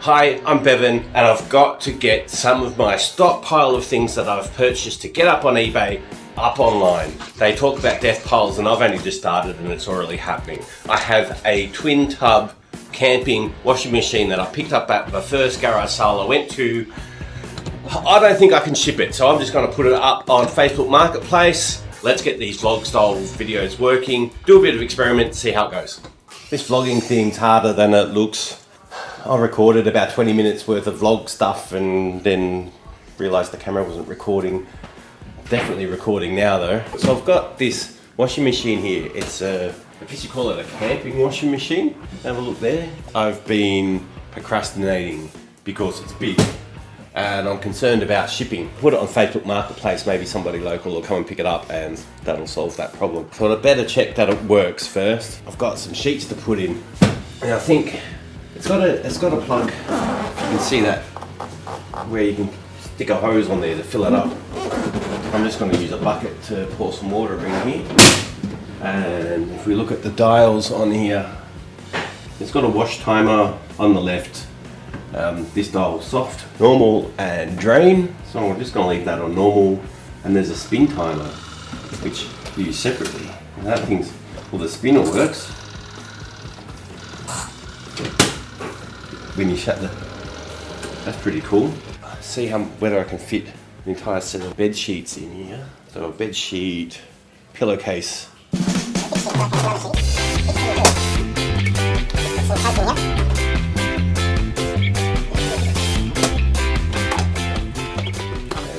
Hi, I'm Bevan, and I've got to get some of my stockpile of things that I've purchased to get up on eBay up online. They talk about death piles and I've only just started and it's already happening. I have a twin tub camping washing machine that I picked up at the first garage sale I went to. I don't think I can ship it, so I'm just going to put it up on Facebook Marketplace. Let's get these vlog style videos working, do a bit of experiment, see how it goes. This vlogging thing's harder than it looks. I recorded about 20 minutes worth of vlog stuff and then realised the camera wasn't recording. Definitely recording now though. So I've got this washing machine here. It's I guess you call it a camping washing machine. Have a look there. I've been procrastinating because it's big and I'm concerned about shipping. Put it on Facebook Marketplace, maybe somebody local will come and pick it up and that'll solve that problem. So I better check that it works first. I've got some sheets to put in and I think it's got a plug. You can see that where you can stick a hose on there to fill it up. I'm just going to use a bucket to pour some water in here. And if we look at the dials on here, it's got a wash timer on the left. This dial is soft, normal and drain. So I'm just going to leave that on normal. And there's a spin timer, which you use separately. And that thing's, well, the spinner works. When you shut that's pretty cool. See whether I can fit an entire set of bed sheets in here. So a bed sheet, pillowcase.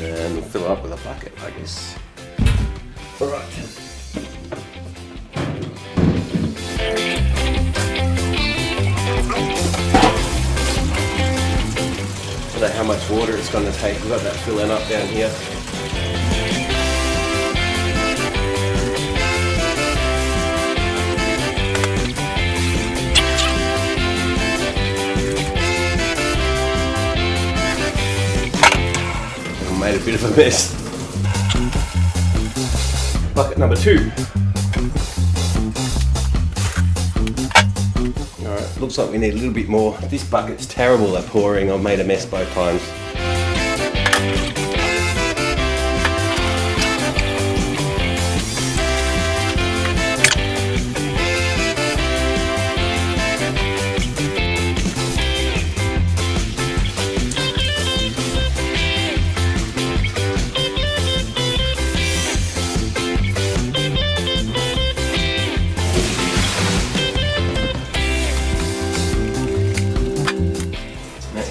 And fill it up with a bucket, I guess. All right. I don't know how much water it's going to take. We've got that filling up down here. I made a bit of a mess. Bucket number 2. Alright, looks like we need a little bit more. This bucket's terrible at pouring. I've made a mess both times.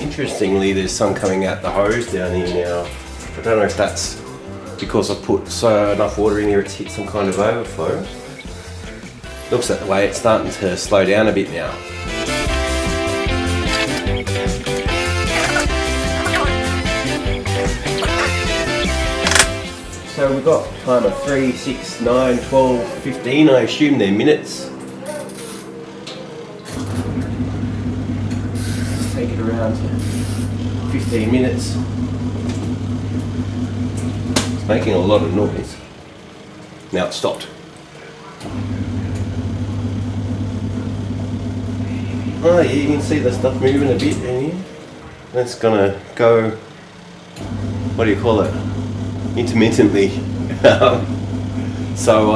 Interestingly, there's some coming out the hose down here now. I don't know if that's because I've put enough water in here it's hit some kind of overflow. Looks that way it's starting to slow down a bit now. So we've got timer 3, 6, 9, 12, 15, I assume they're minutes. Take it around 15 minutes. It's making a lot of noise. Now it's stopped. Oh yeah, you can see the stuff moving a bit in here. That's gonna go, what do you call it? Intermittently. So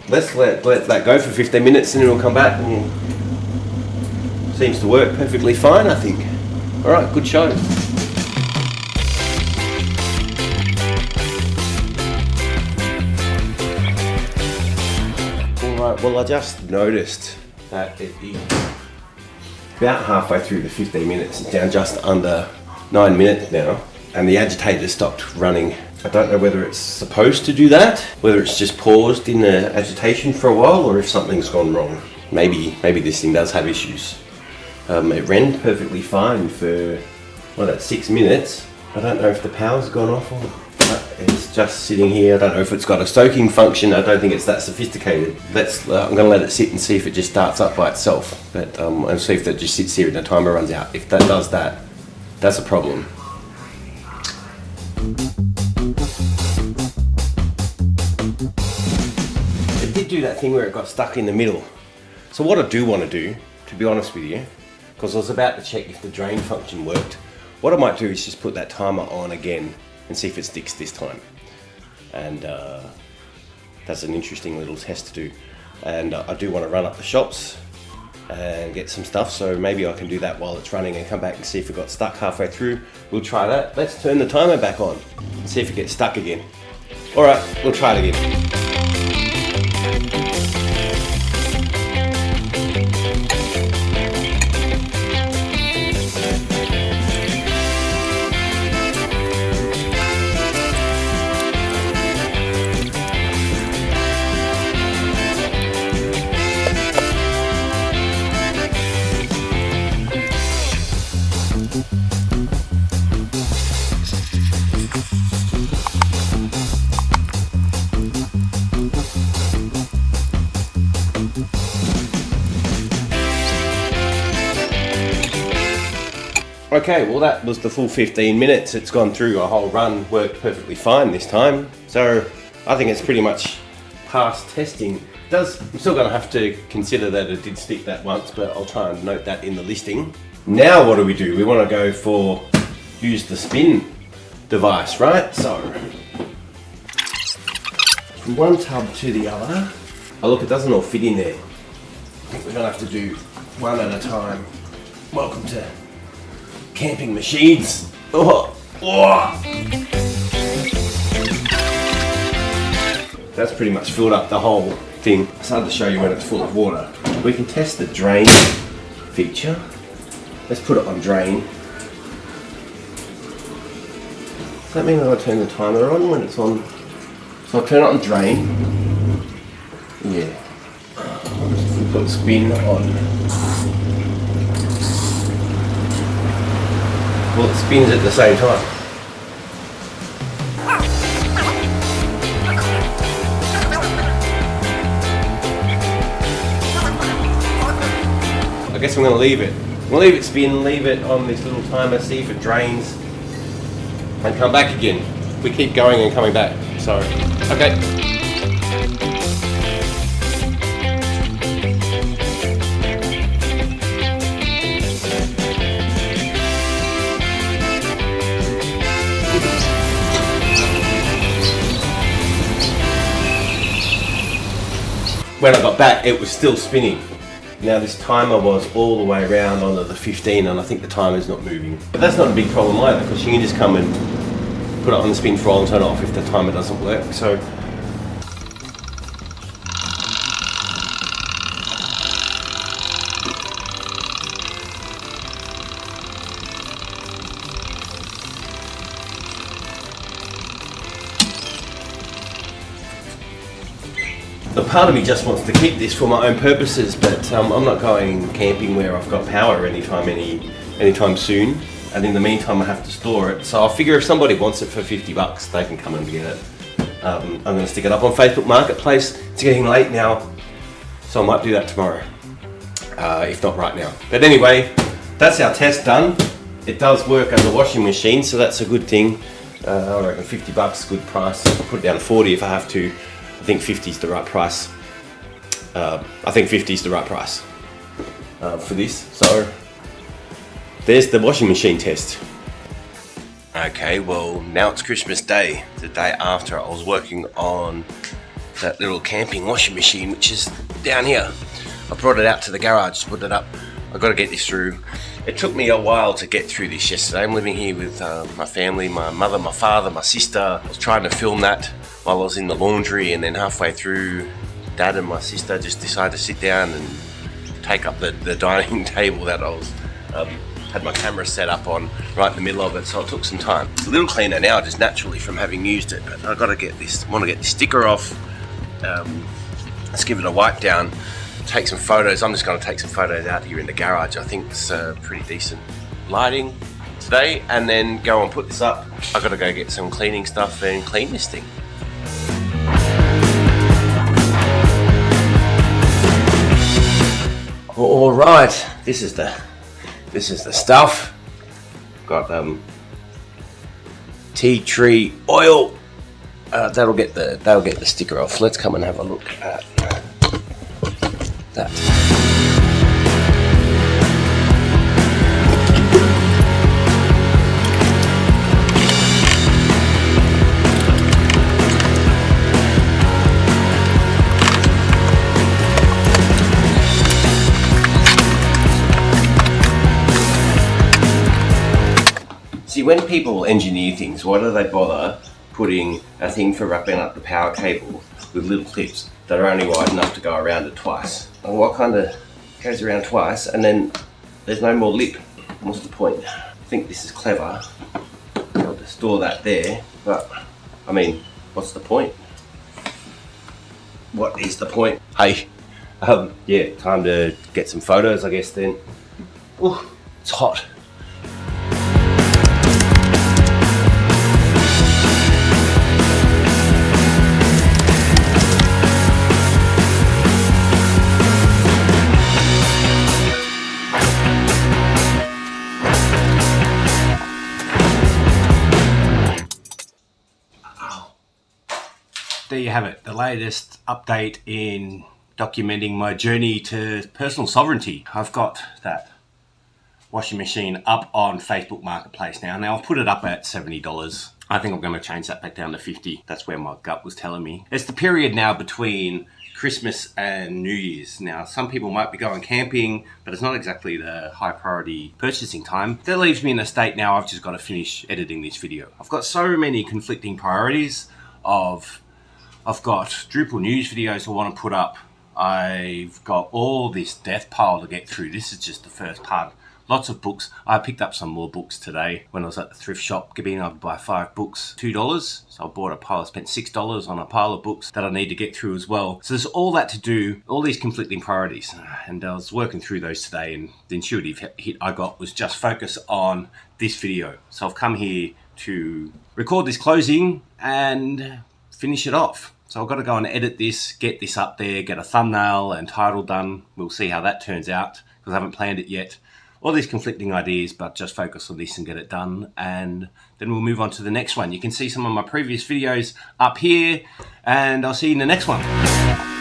let's let that go for 15 minutes and then we'll come back and seems to work perfectly fine, I think. Alright, good show. Alright, well I just noticed that it is about halfway through the 15 minutes, it's down just under 9 minutes now, and the agitator stopped running. I don't know whether it's supposed to do that, whether it's just paused in the agitation for a while, or if something's gone wrong. Maybe this thing does have issues. It ran perfectly fine for, well, that's 6 minutes. I don't know if the power's gone off or it's just sitting here. I don't know if it's got a soaking function. I don't think it's that sophisticated. I'm going to let it sit and see if it just starts up by itself. But and see if that just sits here and the timer runs out. If that does that, that's a problem. It did do that thing where it got stuck in the middle. So what I do want to do, to be honest with you, because I was about to check if the drain function worked. What I might do is just put that timer on again and see if it sticks this time. And that's an interesting little test to do. And I do want to run up the shops and get some stuff, so maybe I can do that while it's running and come back and see if it got stuck halfway through. We'll try that. Let's turn the timer back on and see if it gets stuck again. All right, we'll try it again. Okay, well that was the full 15 minutes. It's gone through a whole run, worked perfectly fine this time. So I think it's pretty much past testing. I'm still gonna have to consider that it did stick that once, but I'll try and note that in the listing. Now what do? We wanna go for use the spin device, right? So, from one tub to the other. Oh look, it doesn't all fit in there. I think we're gonna have to do one at a time. Welcome to camping machines. Oh. That's pretty much filled up the whole thing. I started to show you when it's full of water. We can test the drain feature. Let's put it on drain. Does that mean that I turn the timer on when it's on? So I'll turn it on drain. Yeah. If we put spin on. Well, it spins at the same time. I guess I'm going to leave it. We'll leave it spin, leave it on this little timer, see if it drains, and come back again. We keep going and coming back. So, okay. When I got back, it was still spinning. Now this timer was all the way around onto the 15, and I think the timer's not moving. But that's not a big problem either, because you can just come and put it on the spin for all and turn it off if the timer doesn't work. So the part of me just wants to keep this for my own purposes, but I'm not going camping where I've got power anytime soon. And in the meantime, I have to store it. So I'll figure if somebody wants it for 50 bucks, they can come and get it. I'm going to stick it up on Facebook Marketplace. It's getting late now, so I might do that tomorrow, if not right now. But anyway, that's our test done. It does work as a washing machine, so that's a good thing. I reckon 50 bucks, good price. I'll put it down to 40 if I have to. I think 50 is the right price. For this. So there's the washing machine test. Okay, well now it's Christmas Day. The day after I was working on that little camping washing machine, which is down here. I brought it out to the garage to put it up. I've got to get this through. It took me a while to get through this yesterday. I'm living here with my family, my mother, my father, my sister. I was trying to film that while I was in the laundry, and then halfway through, Dad and my sister just decided to sit down and take up the dining table that I was had my camera set up on right in the middle of it, so it took some time. It's a little cleaner now, just naturally from having used it, but I've got to get this, want to get this sticker off. Let's give it a wipe down, take some photos. I'm just going to take some photos out here in the garage. I think it's pretty decent lighting today, and then go and put this up. I've got to go get some cleaning stuff and clean this thing. All right, this is the stuff. Got tea tree oil. That'll get the sticker off. Let's come and have a look at that. See, when people engineer things, why do they bother putting a thing for wrapping up the power cable with little clips that are only wide enough to go around it twice? And what kind of goes around twice and then there's no more lip? What's the point? I think this is clever. I'll just store that there, but I mean, what's the point? What is the point? Hey, yeah, time to get some photos, I guess then. Oh, it's hot. There you have it, the latest update in documenting my journey to personal sovereignty. I've got that washing machine up on Facebook Marketplace now. Now I've put it up at $70. I think I'm going to change that back down to $50. That's where my gut was telling me. It's the period now between Christmas and New Year's. Now some people might be going camping, but it's not exactly the high priority purchasing time. That leaves me in a state now I've just got to finish editing this video. I've got so many conflicting priorities I've got Drupal news videos I want to put up. I've got all this death pile to get through. This is just the first part. Lots of books. I picked up some more books today when I was at the thrift shop, being able to buy 5 books, $2. So I bought a pile, I spent $6 on a pile of books that I need to get through as well. So there's all that to do, all these conflicting priorities. And I was working through those today, and the intuitive hit I got was just focus on this video. So I've come here to record this closing and finish it off. So I've got to go and edit this, get this up there, get a thumbnail and title done. We'll see how that turns out because I haven't planned it yet. All these conflicting ideas, but just focus on this and get it done. And then we'll move on to the next one. You can see some of my previous videos up here, and I'll see you in the next one.